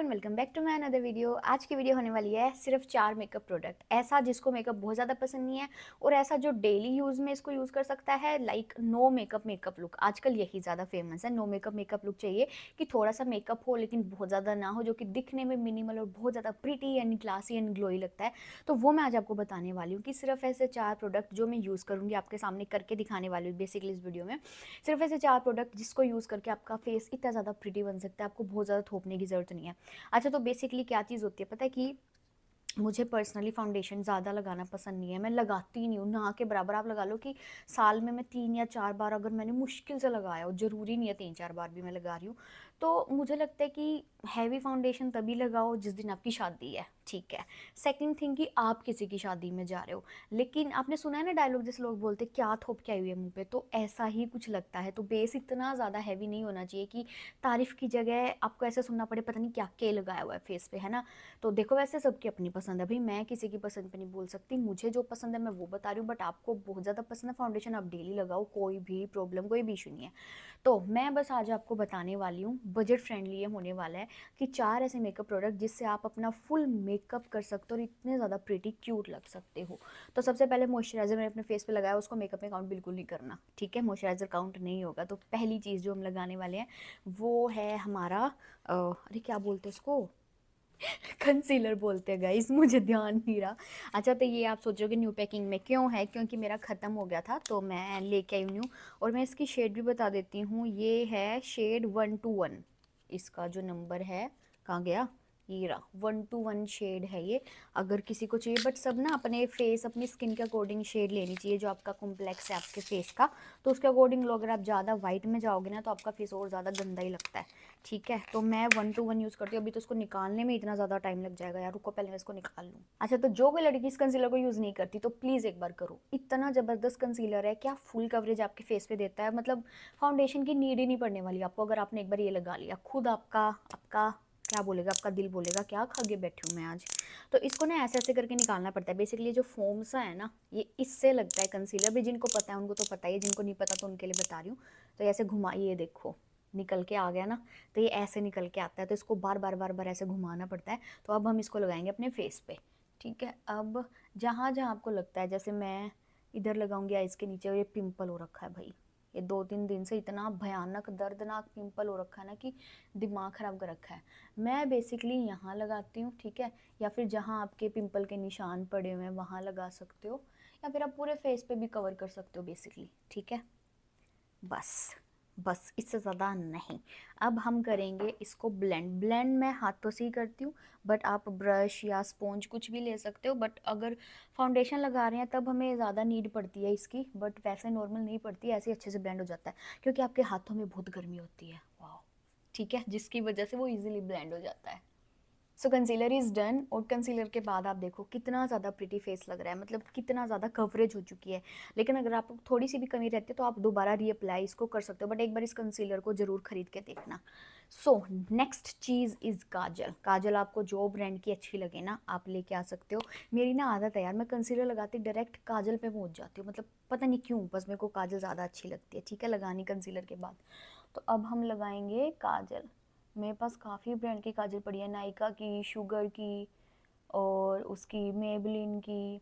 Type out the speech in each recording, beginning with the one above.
Everyone, welcome back to my another video. आज की video होने वाली है सिर्फ 4 मेकअप प्रोडक्ट, ऐसा जिसको मेकअप बहुत ज़्यादा पसंद नहीं है और ऐसा जो डेली यूज़ में इसको यूज़ कर सकता है। Like no makeup makeup look, आजकल यही ज़्यादा फेमस है। नो मेकअप मेकअप लुक चाहिए कि थोड़ा सा मेकअप हो लेकिन बहुत ज़्यादा ना हो, जो कि दिखने में मिनिमल और बहुत ज़्यादा pretty and classy and glowy लगता है। तो वो मैं आज आपको बताने वाली हूँ कि सिर्फ ऐसे 4 प्रोडक्ट जो मैं यूज़ करूँगी, आपके सामने करके दिखाने वाली हूँ बेसिकली इस वीडियो में। सिर्फ ऐसे 4 प्रोडक्ट जिसको यूज़ करके आपका फेस इतना ज़्यादा प्रिटी बन सकता है, आपको बहुत ज़्यादा थोपने की ज़रूरत नहीं है। अच्छा, तो बेसिकली क्या चीज़ होती है पता है कि मुझे पर्सनली फाउंडेशन ज़्यादा लगाना पसंद नहीं है। मैं लगाती ही नहीं हूँ, ना के बराबर आप लगा लो कि साल में मैं 3 या 4 बार अगर मैंने मुश्किल से लगाया हो, ज़रूरी नहीं है 3-4 बार भी मैं लगा रही हूँ। तो मुझे लगता है कि हैवी फाउंडेशन तभी लगाओ जिस दिन आपकी शादी है, ठीक है। सेकंड थिंग कि आप किसी की शादी में जा रहे हो, लेकिन आपने सुना है ना डायलॉग जैसे लोग बोलते क्या थोप के आई हुई है मुँह पे, तो ऐसा ही कुछ लगता है। तो बेस इतना ज़्यादा हैवी नहीं होना चाहिए कि तारीफ़ की जगह आपको ऐसा सुनना पड़े पता नहीं क्या लगाया हुआ है फेस पे, है ना। तो देखो, वैसे सबकी अपनी पसंद है भाई, मैं किसी की पसंद पे नहीं बोल सकती। मुझे जो पसंद है मैं वो बता रही हूँ, बट आपको बहुत ज़्यादा पसंद है फाउंडेशन, आप डेली लगाओ, कोई भी प्रॉब्लम, कोई भी इशू नहीं है। तो मैं बस आज आपको बताने वाली हूँ, बजट फ्रेंडली ये होने वाला है कि 4 ऐसे मेकअप प्रोडक्ट जिससे आप अपना फुल मेकअप कर सकते हो और इतने ज़्यादा प्रिटी क्यूट लग सकते हो। तो सबसे पहले मॉइस्चराइज़र मैंने अपने फेस पे लगाया, उसको मेकअप में काउंट बिल्कुल नहीं करना, ठीक है। मॉइस्चराइज़र काउंट नहीं होगा। तो पहली चीज़ जो हम लगाने वाले हैं वो है हमारा अरे क्या बोलते हैं इसको, कंसीलर बोलते हैं गाइस, मुझे ध्यान नहीं रहा। अच्छा, तो ये आप सोचोगे न्यू पैकिंग में क्यों है, क्योंकि मेरा ख़त्म हो गया था तो मैं लेके आई हूँ। और मैं इसकी शेड भी बता देती हूँ, ये है शेड 121। इसका जो नंबर है कहाँ गया, ये रहा 121 शेड है ये। अगर किसी को चाहिए, बट सब ना अपने फेस अपनी स्किन के अकॉर्डिंग शेड लेनी चाहिए, जो आपका कॉम्प्लेक्स है आपके फेस का, तो उसके अकॉर्डिंग लो। अगर आप ज़्यादा वाइट में जाओगे ना तो आपका फेस और ज़्यादा गंदा ही लगता है, ठीक है। तो मैं 121 यूज़ करती हूँ। अभी तो इसको निकालने में इतना ज़्यादा टाइम लग जाएगा यार, रुको पहले मैं इसको निकाल लूँ। अच्छा, तो जो कोई लड़की इस कंसीलर को यूज़ नहीं करती तो प्लीज़ एक बार करो, इतना ज़बरदस्त कंसीलर है, क्या फुल कवरेज आपके फेस पे देता है। मतलब फाउंडेशन की नीड ही नहीं पड़ने वाली आपको, अगर आपने एक बार ये लगा लिया। खुद आपका आपका क्या बोलेगा, आपका दिल बोलेगा क्या खा के बैठी हूँ मैं आज। तो इसको ना ऐसे ऐसे करके निकालना पड़ता है। बेसिकली जो फोम सा है ना, ये इससे लगता है कंसीलर भी। जिनको पता है उनको तो पता ही है, जिनको नहीं पता तो उनके लिए बता रही हूँ। तो ऐसे घुमाइए, देखो निकल के आ गया ना। तो ये ऐसे निकल के आता है, तो इसको बार बार बार बार ऐसे घुमाना पड़ता है। तो अब हम इसको लगाएंगे अपने फेस पे, ठीक है। अब जहाँ जहाँ आपको लगता है, जैसे मैं इधर लगाऊंगी आइज़ के नीचे, और ये पिंपल हो रखा है भाई, ये 2-3 दिन से इतना भयानक दर्दनाक पिंपल हो रखा है ना कि दिमाग ख़राब कर रखा है। मैं बेसिकली यहाँ लगाती हूँ, ठीक है। या फिर जहाँ आपके पिंपल के निशान पड़े हुए हैं वहाँ लगा सकते हो, या फिर आप पूरे फेस पे भी कवर कर सकते हो बेसिकली, ठीक है। बस बस इससे ज़्यादा नहीं। अब हम करेंगे इसको ब्लेंड। ब्लेंड मैं हाथों से ही करती हूँ, बट आप ब्रश या स्पॉन्ज कुछ भी ले सकते हो। बट अगर फाउंडेशन लगा रहे हैं तब हमें ज़्यादा नीड पड़ती है इसकी, बट वैसे नॉर्मल नहीं पड़ती, ऐसे अच्छे से ब्लेंड हो जाता है क्योंकि आपके हाथों में बहुत गर्मी होती है, वाह, ठीक है, जिसकी वजह से वो ईजिली ब्लेंड हो जाता है। सो कंसीलर इज़ डन। और कंसीलर के बाद आप देखो कितना ज़्यादा प्रिटी फेस लग रहा है, मतलब कितना ज़्यादा कवरेज हो चुकी है। लेकिन अगर आपको थोड़ी सी भी कमी रहती है तो आप दोबारा रीअप्लाई इसको कर सकते हो, बट एक बार इस कंसीलर को ज़रूर खरीद के देखना। सो नेक्स्ट चीज़ इज़ काजल। काजल आपको जो ब्रांड की अच्छी लगे ना आप लेके आ सकते हो। मेरी ना आदत है यार, मैं कंसीलर लगाती डायरेक्ट काजल पे पहुंच जाती हूँ, मतलब पता नहीं क्यों, बस मेरे को काजल ज़्यादा अच्छी लगती है, ठीक है, लगानी कंसीलर के बाद। तो अब हम लगाएंगे काजल। मेरे पास काफ़ी ब्रांड की काजल पड़ी है, नायका की, शुगर की, और उसकी मेबलिन की,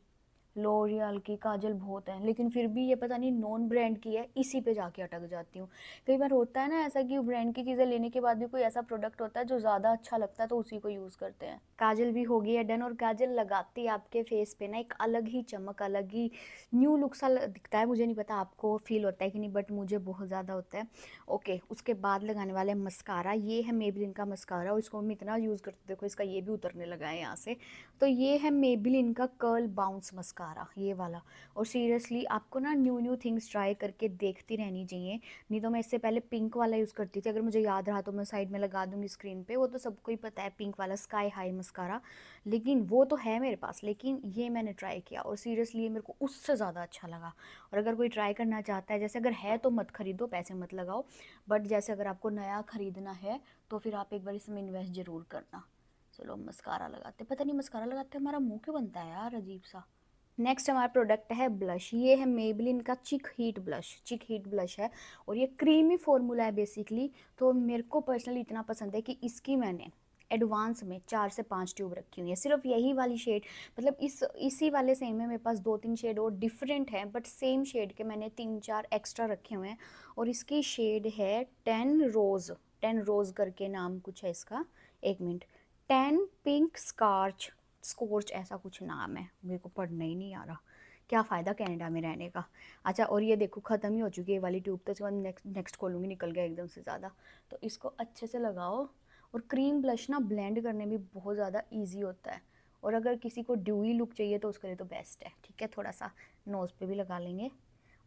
लॉरियल की काजल बहुत है। लेकिन फिर भी ये पता नहीं नॉन ब्रांड की है, इसी पे जाके अटक जाती हूँ। कई बार होता है ना ऐसा कि ब्रांड की चीज़ें लेने के बाद भी कोई ऐसा प्रोडक्ट होता है जो ज़्यादा अच्छा लगता है तो उसी को यूज़ करते हैं। काजल भी हो गई है डन। और काजल लगाते ही आपके फेस पे ना एक अलग ही चमक, अलग ही न्यू लुक सा दिखता है। मुझे नहीं पता आपको फील होता है कि नहीं, बट मुझे बहुत ज़्यादा होता है। ओके, उसके बाद लगाने वाले मस्कारा। ये है मेबलिन का मस्कारा, और इसको हम इतना यूज़ करते, देखो इसका ये भी उतरने लगा है यहाँ से। तो ये है मेबलिन का कर्ल बाउंस मस्कारा, ये वाला। और सीरियसली आपको ना न्यू न्यू थिंग्स ट्राई करके देखती रहनी चाहिए। नहीं तो मैं इससे पहले पिंक वाला यूज़ करती थी, अगर मुझे याद रहा तो मैं साइड में लगा दूंगी स्क्रीन पे, वो तो सबको ही पता है, पिंक वाला स्काई हाई मस्कारा। लेकिन वो तो है मेरे पास, लेकिन ये मैंने ट्राई किया और सीरियसली ये मेरे को उससे ज़्यादा अच्छा लगा। और अगर कोई ट्राई करना चाहता है, जैसे अगर है तो मत खरीदो, पैसे मत लगाओ, बट जैसे अगर आपको नया ख़रीदना है तो फिर आप एक बार इसमें इन्वेस्ट ज़रूर करना। चलो मस्कारा लगाते, पता नहीं मस्कारा लगाते हमारा मुंह क्यों बनता है यार अजीब सा। नेक्स्ट हमारा प्रोडक्ट है ब्लश। ये है मेबलिन का चिक हीट ब्लश। चिक हीट ब्लश है और ये क्रीमी फॉर्मूला है बेसिकली। तो मेरे को पर्सनली इतना पसंद है कि इसकी मैंने एडवांस में 4 से 5 ट्यूब रखी हुई है, सिर्फ यही वाली शेड, मतलब इसी वाले सेम में मेरे पास 2-3 शेड और डिफरेंट हैं, बट सेम शेड के मैंने 3-4 एक्स्ट्रा रखे हुए हैं। और इसकी शेड है 10 रोज़ करके नाम कुछ है इसका, 1 मिनट, 10 पिंक स्कॉर्च ऐसा कुछ नाम है, मेरे को पढ़ना ही नहीं आ रहा, क्या फ़ायदा कनाडा में रहने का। अच्छा, और ये देखो ख़त्म ही हो चुकी है ये वाली ट्यूब, तो इसके बाद नेक्स्ट खोलूँगी, निकल गया एकदम से ज़्यादा। तो इसको अच्छे से लगाओ, और क्रीम ब्लश ना ब्लेंड करने में बहुत ज़्यादा इजी होता है, और अगर किसी को ड्यूई लुक चाहिए तो उसके लिए तो बेस्ट है। ठीक है, थोड़ा सा नोज़ पे भी लगा लेंगे,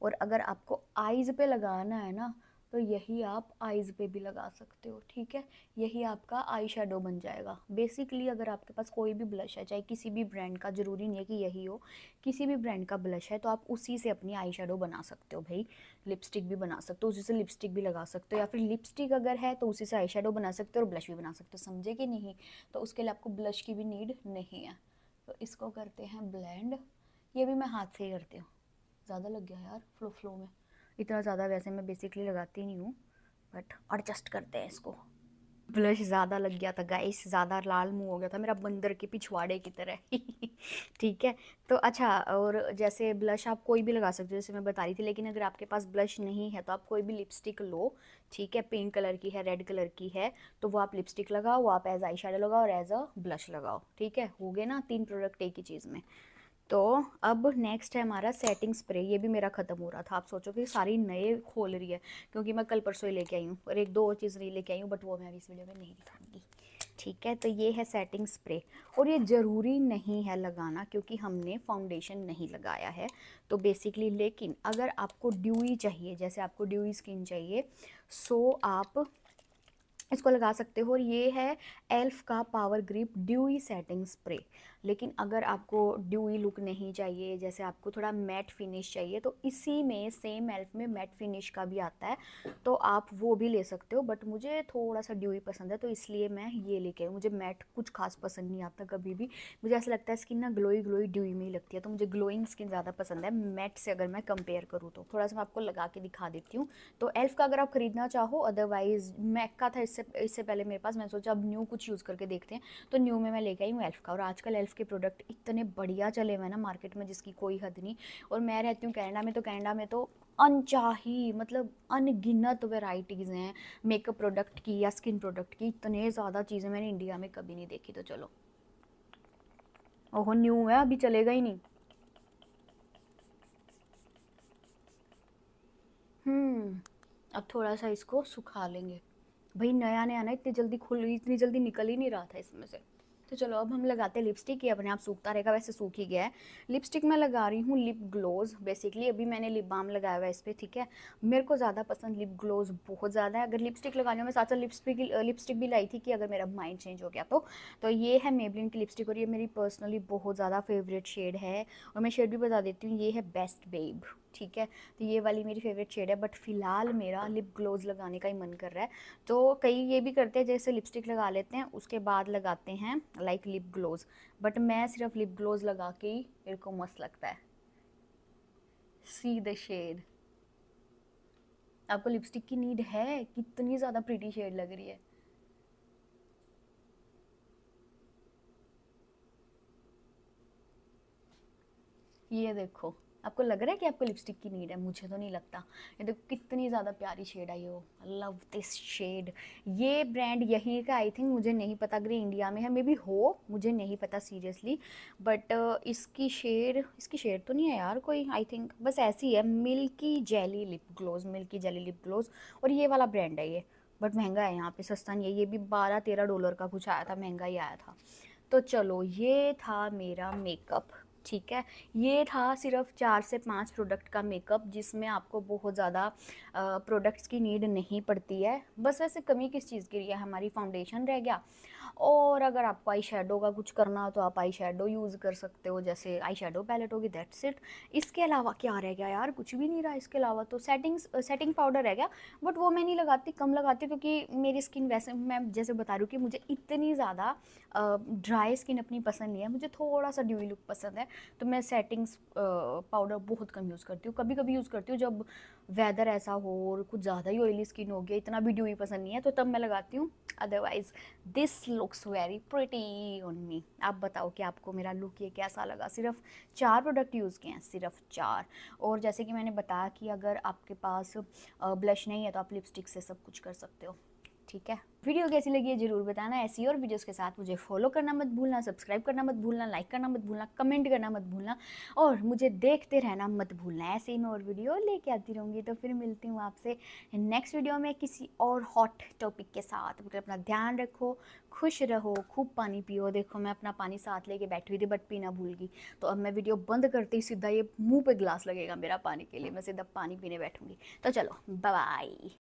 और अगर आपको आइज़ पे लगाना है ना, तो यही आप आइज़ पे भी लगा सकते हो। ठीक है, यही आपका आई शेडो बन जाएगा। बेसिकली अगर आपके पास कोई भी ब्लश है, चाहे किसी भी ब्रांड का, ज़रूरी नहीं है कि यही हो, किसी भी ब्रांड का ब्लश है, तो आप उसी से अपनी आई शेडो बना सकते हो भाई। लिपस्टिक भी बना सकते हो, उसी से लिपस्टिक भी लगा सकते हो, या फिर लिपस्टिक अगर है तो उसी से आई शेडो बना सकते हो और ब्लश भी बना सकते हो, समझे कि नहीं। तो उसके लिए आपको ब्लश की भी नीड नहीं है। तो इसको करते हैं ब्लेंड, ये भी मैं हाथ से ही करती हूँ। ज़्यादा लग गया यार फ्लो में, इतना ज़्यादा वैसे मैं बेसिकली लगाती नहीं हूँ, बट एडजस्ट करते हैं इसको। ब्लश ज़्यादा लग गया था गाइस, ज़्यादा लाल मुंह हो गया था मेरा, बंदर के पिछवाड़े की तरह। ठीक है, तो अच्छा, और जैसे ब्लश आप कोई भी लगा सकते हो जैसे मैं बता रही थी, लेकिन अगर आपके पास ब्लश नहीं है तो आप कोई भी लिपस्टिक लो। ठीक है, पिंक कलर की है, रेड कलर की है, तो वो आप लिपस्टिक लगाओ, वो आप एज आई शेडो लगाओ और एज अ ब्लश लगाओ। ठीक है, हो गए ना 3 प्रोडक्ट एक ही चीज़ में। तो अब नेक्स्ट है हमारा सेटिंग स्प्रे, ये भी मेरा ख़त्म हो रहा था। आप सोचो कि सारी नए खोल रही है, क्योंकि मैं कल परसों ही लेके आई हूँ, और 1-2 और चीज़ नहीं लेके आई हूँ, बट वो मैं इस वीडियो में नहीं दिखाऊंगी। ठीक है, तो ये है सेटिंग स्प्रे, और ये ज़रूरी नहीं है लगाना क्योंकि हमने फाउंडेशन नहीं लगाया है। तो बेसिकली, लेकिन अगर आपको ड्यूई चाहिए, जैसे आपको ड्यूई स्किन चाहिए, सो आप इसको लगा सकते हो। और ये है एल्फ का power grip dewy setting spray. लेकिन अगर आपको ड्यूई लुक नहीं चाहिए, जैसे आपको थोड़ा मैट फिनिश चाहिए, तो इसी में सेम एल्फ में मैट फिनिश का भी आता है, तो आप वो भी ले सकते हो। बट मुझे थोड़ा सा ड्यूई पसंद है, तो इसलिए मैं ये लेके आई। मुझे मैट कुछ खास पसंद नहीं आता कभी भी, मुझे ऐसा लगता है स्किन ना ग्लोई ड्यूई में ही लगती है, तो मुझे ग्लोइंग स्किन ज़्यादा पसंद है मैट से अगर मैं कंपेयर करूँ तो। थोड़ा सा मैं आपको लगा के दिखा देती हूँ। तो एल्फ का अगर आप खरीदना चाहो, अदरवाइज मैक का था इससे पहले मेरे पास, मैंने सोचा अब न्यू कुछ यूज़ करके देखते हैं, तो न्यू में मैं लेके आई हूँ एल्फ का। और आजकल एल्फ के प्रोडक्ट इतने बढ़िया चले हुए हैं ना मार्केट में, जिसकी कोई हद नहीं। और मैं रहती हूँ कनाडा में, तो कनाडा में तो अनचाही, मतलब अनगिनत वेराइटीज़ हैं मेकअप प्रोडक्ट की या स्किन प्रोडक्ट की, इतने ज़्यादा चीज़ें मैंने इंडिया में कभी नहीं देखी। तो चलो, ओहो न्यू है, अभी चलेगा ही नहीं। अब थोड़ा सा इसको सुखा लेंगे भाई, नया नया ना इतनी जल्दी निकल ही नहीं रहा था इसमें से। तो चलो अब हम लगाते हैं लिपस्टिक, ये अपने आप सूखता रहेगा, वैसे सूख ही गया है। लिपस्टिक मैं लगा रही हूँ लिप ग्लोज, बेसिकली अभी मैंने लिप बाम लगाया हुआ है इस पर। ठीक है, मेरे को ज़्यादा पसंद लिप ग्लोज बहुत ज़्यादा है। अगर लिपस्टिक लगाने में साथ साथ लिपस्टिक भी लाई थी कि अगर मेरा माइंड चेंज हो गया तो ये है मेबलिन की लिपस्टिक, और ये मेरी पर्सनली बहुत ज़्यादा फेवरेट शेड है। और मैं शेड भी बता देती हूँ, ये है बेस्ट बेब। ठीक है, तो ये वाली मेरी फेवरेट शेड है, बट फिलहाल मेरा लिप ग्लोज लगाने का ही मन कर रहा है। तो कई ये भी करते हैं, जैसे लिपस्टिक लगा लेते हैं उसके बाद लगाते हैं लाइक लिप ग्लोज, बट मैं सिर्फ लिप ग्लोज लगा के ही मेरे को मस्त लगता है। सी द शेड, आपको लिपस्टिक की नीड है, कितनी ज़्यादा प्रीटी शेड लग रही है। ये देखो, आपको लग रहा है कि आपको लिपस्टिक की नीड है, मुझे तो नहीं लगता। ये देखो कितनी ज़्यादा प्यारी शेड आई हो, लव दिस शेड। ये ब्रांड यहीं का आई थिंक, मुझे नहीं पता अगर इंडिया में है, मे बी हो, मुझे नहीं पता सीरियसली। बट इसकी शेड तो नहीं है यार कोई, आई थिंक बस ऐसी है, मिल्की जेली लिप ग्लोज। और ये वाला ब्रांड है ये, बट महंगा है, यहाँ पे सस्ता नहीं है। ये भी $12-13 का कुछ आया था, महंगा ही आया था। तो चलो, ये था मेरा मेकअप। ठीक है, ये था सिर्फ 4 से 5 प्रोडक्ट का मेकअप, जिसमें आपको बहुत ज़्यादा प्रोडक्ट्स की नीड नहीं पड़ती है। बस वैसे कमी किस चीज़ की है, हमारी फाउंडेशन रह गया। और अगर आपको आई शेडो का कुछ करना हो तो आप आई शेडो यूज़ कर सकते हो, जैसे आई शेडो पैलेट होगी, दैट्स इट। इसके अलावा क्या रह गया यार, कुछ भी नहीं रहा इसके अलावा। तो सेटिंग पाउडर रह गया, बट वो मैं नहीं लगाती, कम लगाती, क्योंकि मेरी स्किन वैसे, मैं जैसे बता रही हूँ कि मुझे इतनी ज़्यादा ड्राई स्किन अपनी पसंद नहीं है, मुझे थोड़ा सा ड्यूई लुक पसंद है, तो मैं सेटिंग्स पाउडर बहुत कम यूज़ करती हूँ। कभी कभी यूज़ करती हूँ जब वेदर ऐसा हो और कुछ ज़्यादा ही ऑयली स्किन हो गया, इतना भी ड्यूई पसंद नहीं है, तो तब मैं लगाती हूँ। Otherwise this looks very pretty on me. आप बताओ कि आपको मेरा लुक ये कैसा लगा। सिर्फ 4 प्रोडक्ट यूज़ किए हैं, सिर्फ 4। और जैसे कि मैंने बताया कि अगर आपके पास ब्लश नहीं है तो आप लिपस्टिक से सब कुछ कर सकते हो। ठीक है, वीडियो कैसी लगी है ज़रूर बताना। ऐसी और वीडियोस के साथ मुझे फॉलो करना मत भूलना, सब्सक्राइब करना मत भूलना, लाइक करना मत भूलना, कमेंट करना मत भूलना और मुझे देखते रहना मत भूलना। ऐसे ही मैं और वीडियो लेके आती रहूँगी। तो फिर मिलती हूँ आपसे नेक्स्ट वीडियो में किसी और हॉट टॉपिक के साथ। मतलब अपना ध्यान रखो, खुश रहो, खूब पानी पियो। देखो मैं अपना पानी साथ लेके बैठी हुई थी बट पीना भूल गई, तो अब मैं वीडियो बंद करते ही सीधा ये मुँह पे ग्लास लगेगा मेरा पानी के लिए, मैं सीधा पानी पीने बैठूँगी। तो चलो बाय बाय।